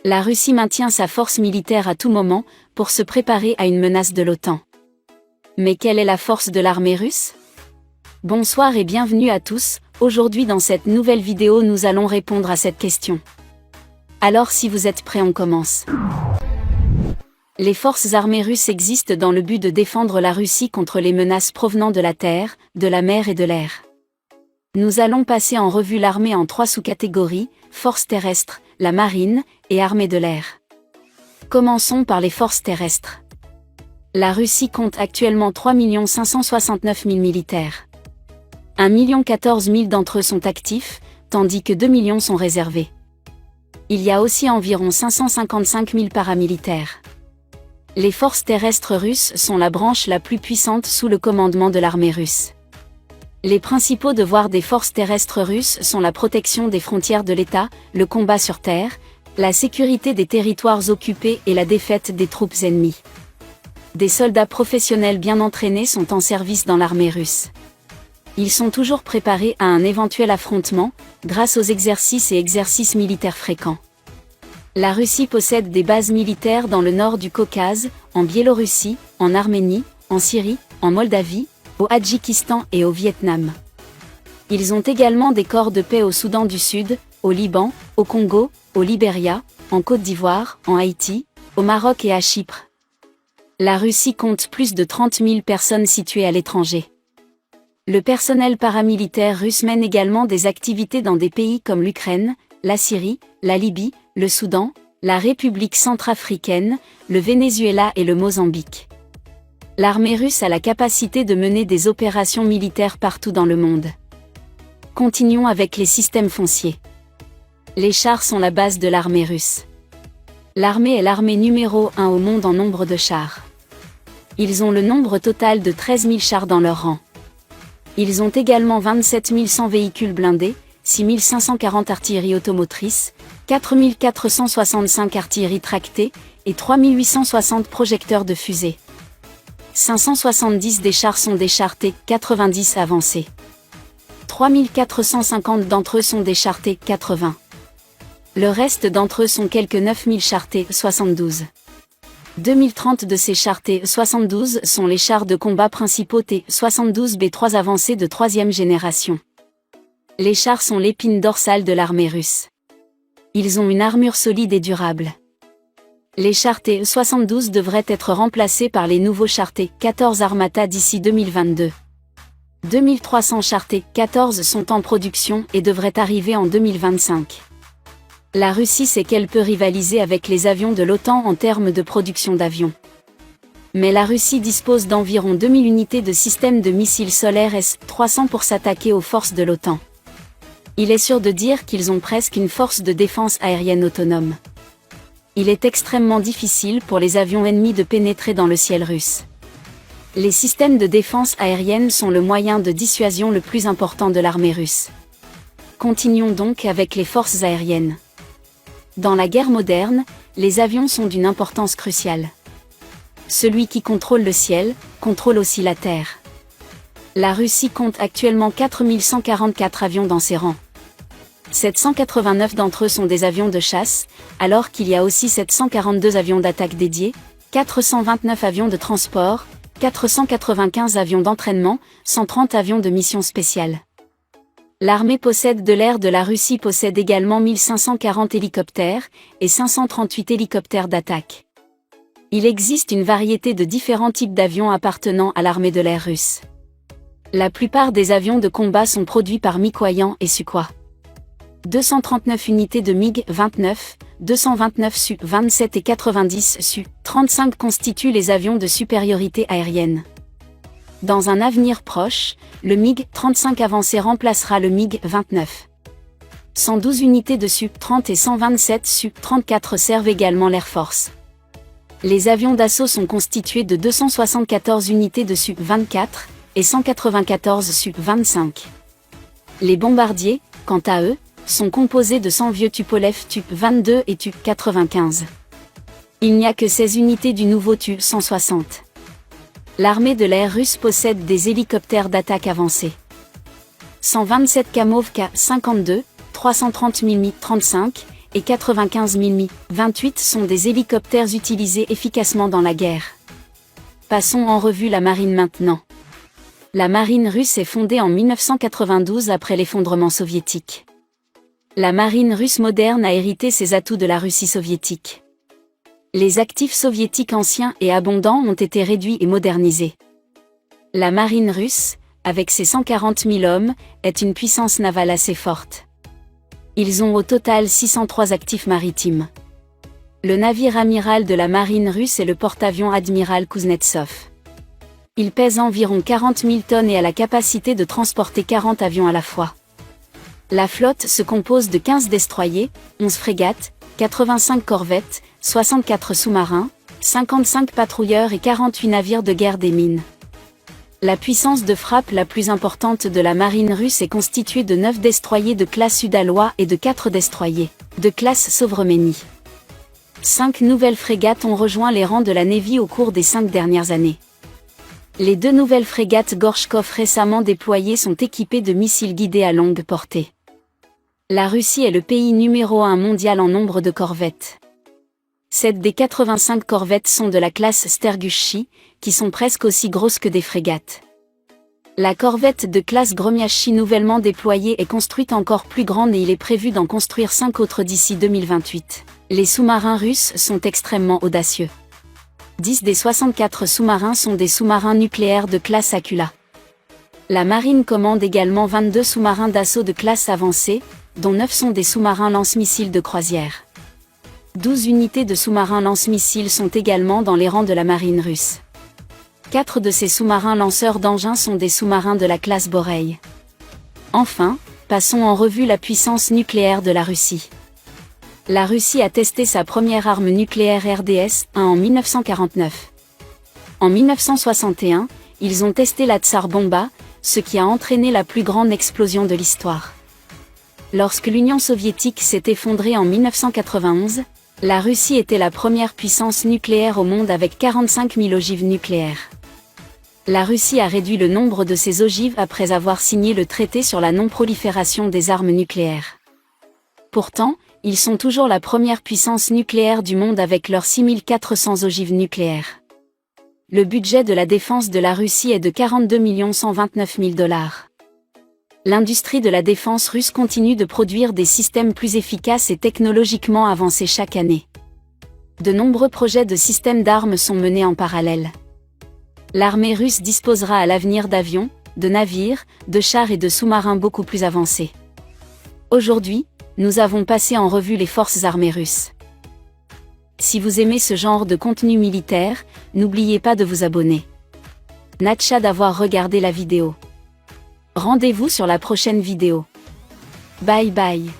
La Russie maintient sa force militaire à tout moment, pour se préparer à une menace de l'OTAN. Mais quelle est la force de l'armée russe? Bonsoir et bienvenue à tous, aujourd'hui dans cette nouvelle vidéo nous allons répondre à cette question. Alors si vous êtes prêts on commence. Les forces armées russes existent dans le but de défendre la Russie contre les menaces provenant de la terre, de la mer et de l'air. Nous allons passer en revue l'armée en 3 sous-catégories, forces terrestres, la marine, et armée de l'air. Commençons par les forces terrestres. La Russie compte actuellement 3 569 000 militaires. 1 014 000 d'entre eux sont actifs, tandis que 2 millions sont réservés. Il y a aussi environ 555 000 paramilitaires. Les forces terrestres russes sont la branche la plus puissante sous le commandement de l'armée russe. Les principaux devoirs des forces terrestres russes sont la protection des frontières de l'État, le combat sur terre, la sécurité des territoires occupés et la défaite des troupes ennemies. Des soldats professionnels bien entraînés sont en service dans l'armée russe. Ils sont toujours préparés à un éventuel affrontement, grâce aux exercices et exercices militaires fréquents. La Russie possède des bases militaires dans le nord du Caucase, en Biélorussie, en Arménie, en Syrie, en Moldavie, au Tadjikistan et au Vietnam. Ils ont également des corps de paix au Soudan du Sud, au Liban, au Congo, au Libéria, en Côte d'Ivoire, en Haïti, au Maroc et à Chypre. La Russie compte plus de 30 000 personnes situées à l'étranger. Le personnel paramilitaire russe mène également des activités dans des pays comme l'Ukraine, la Syrie, la Libye, le Soudan, la République centrafricaine, le Venezuela et le Mozambique. L'armée russe a la capacité de mener des opérations militaires partout dans le monde. Continuons avec les systèmes fonciers. Les chars sont la base de l'armée russe. L'armée est l'armée numéro 1 au monde en nombre de chars. Ils ont le nombre total de 13 000 chars dans leur rang. Ils ont également 27 100 véhicules blindés, 6 540 artilleries automotrices, 4 465 artilleries tractées et 3 860 projecteurs de fusées. 570 des chars sont des chars T-90 avancés. 3 450 d'entre eux sont des chars T-80. Le reste d'entre eux sont quelques 9 000 chars T-72. 2030 de ces chars T-72 sont les chars de combat principaux T-72B3 avancés de 3e génération. Les chars sont l'épine dorsale de l'armée russe. Ils ont une armure solide et durable. Les chars T-72 devraient être remplacés par les nouveaux chars T-14 Armata d'ici 2022. 2300 chars T-14 sont en production et devraient arriver en 2025. La Russie sait qu'elle peut rivaliser avec les avions de l'OTAN en termes de production d'avions. Mais la Russie dispose d'environ 2000 unités de systèmes de missiles solaires S-300 pour s'attaquer aux forces de l'OTAN. Il est sûr de dire qu'ils ont presque une force de défense aérienne autonome. Il est extrêmement difficile pour les avions ennemis de pénétrer dans le ciel russe. Les systèmes de défense aérienne sont le moyen de dissuasion le plus important de l'armée russe. Continuons donc avec les forces aériennes. Dans la guerre moderne, les avions sont d'une importance cruciale. Celui qui contrôle le ciel, contrôle aussi la terre. La Russie compte actuellement 4 144 avions dans ses rangs. 789 d'entre eux sont des avions de chasse, alors qu'il y a aussi 742 avions d'attaque dédiés, 429 avions de transport, 495 avions d'entraînement, 130 avions de mission spéciale. L'armée de l'air de la Russie possède également 1540 hélicoptères et 538 hélicoptères d'attaque. Il existe une variété de différents types d'avions appartenant à l'armée de l'air russe. La plupart des avions de combat sont produits par Mikoyan et Sukhoi. 239 unités de MiG-29, 229 Su-27 et 90 Su-35 constituent les avions de supériorité aérienne. Dans un avenir proche, le MiG-35 avancé remplacera le MiG-29. 112 unités de Su-30 et 127 Su-34 servent également l'Air Force. Les avions d'assaut sont constitués de 274 unités de Su-24 et 194 Su-25. Les bombardiers, quant à eux, sont composés de 100 vieux Tupolev Tu-22 et Tu-95. Il n'y a que 16 unités du nouveau Tu-160. L'armée de l'air russe possède des hélicoptères d'attaque avancés. 127 Kamov Ka-52, 330 Mi-35 et 95 Mi-28 sont des hélicoptères utilisés efficacement dans la guerre. Passons en revue la marine maintenant. La marine russe est fondée en 1992 après l'effondrement soviétique. La marine russe moderne a hérité ses atouts de la Russie soviétique. Les actifs soviétiques anciens et abondants ont été réduits et modernisés. La marine russe, avec ses 140 000 hommes, est une puissance navale assez forte. Ils ont au total 603 actifs maritimes. Le navire amiral de la marine russe est le porte-avions Admiral Kuznetsov. Il pèse environ 40 000 tonnes et a la capacité de transporter 40 avions à la fois. La flotte se compose de 15 destroyers, 11 frégates, 85 corvettes, 64 sous-marins, 55 patrouilleurs et 48 navires de guerre des mines. La puissance de frappe la plus importante de la marine russe est constituée de 9 destroyers de classe Udalois et de 4 destroyers de classe Sovremeni. 5 nouvelles frégates ont rejoint les rangs de la Navy au cours des 5 dernières années. Les 2 nouvelles frégates Gorchkov récemment déployées sont équipées de missiles guidés à longue portée. La Russie est le pays numéro 1 mondial en nombre de corvettes. 7 des 85 corvettes sont de la classe Stergushchi, qui sont presque aussi grosses que des frégates. La corvette de classe Gromyachi nouvellement déployée est construite encore plus grande et il est prévu d'en construire 5 autres d'ici 2028. Les sous-marins russes sont extrêmement audacieux. 10 des 64 sous-marins sont des sous-marins nucléaires de classe Akula. La marine commande également 22 sous-marins d'assaut de classe avancée, dont 9 sont des sous-marins lance-missiles de croisière. 12 unités de sous-marins lance-missiles sont également dans les rangs de la marine russe. 4 de ces sous-marins lanceurs d'engins sont des sous-marins de la classe Borei. Enfin, passons en revue la puissance nucléaire de la Russie. La Russie a testé sa première arme nucléaire RDS-1 en 1949. En 1961, ils ont testé la Tsar Bomba, ce qui a entraîné la plus grande explosion de l'histoire. Lorsque l'Union soviétique s'est effondrée en 1991, la Russie était la première puissance nucléaire au monde avec 45 000 ogives nucléaires. La Russie a réduit le nombre de ses ogives après avoir signé le traité sur la non-prolifération des armes nucléaires. Pourtant, ils sont toujours la première puissance nucléaire du monde avec leurs 6400 ogives nucléaires. Le budget de la défense de la Russie est de 42 129 000 $. L'industrie de la défense russe continue de produire des systèmes plus efficaces et technologiquement avancés chaque année. De nombreux projets de systèmes d'armes sont menés en parallèle. L'armée russe disposera à l'avenir d'avions, de navires, de chars et de sous-marins beaucoup plus avancés. Aujourd'hui, nous avons passé en revue les forces armées russes. Si vous aimez ce genre de contenu militaire, n'oubliez pas de vous abonner. Natcha d'avoir regardé la vidéo. Rendez-vous sur la prochaine vidéo. Bye bye.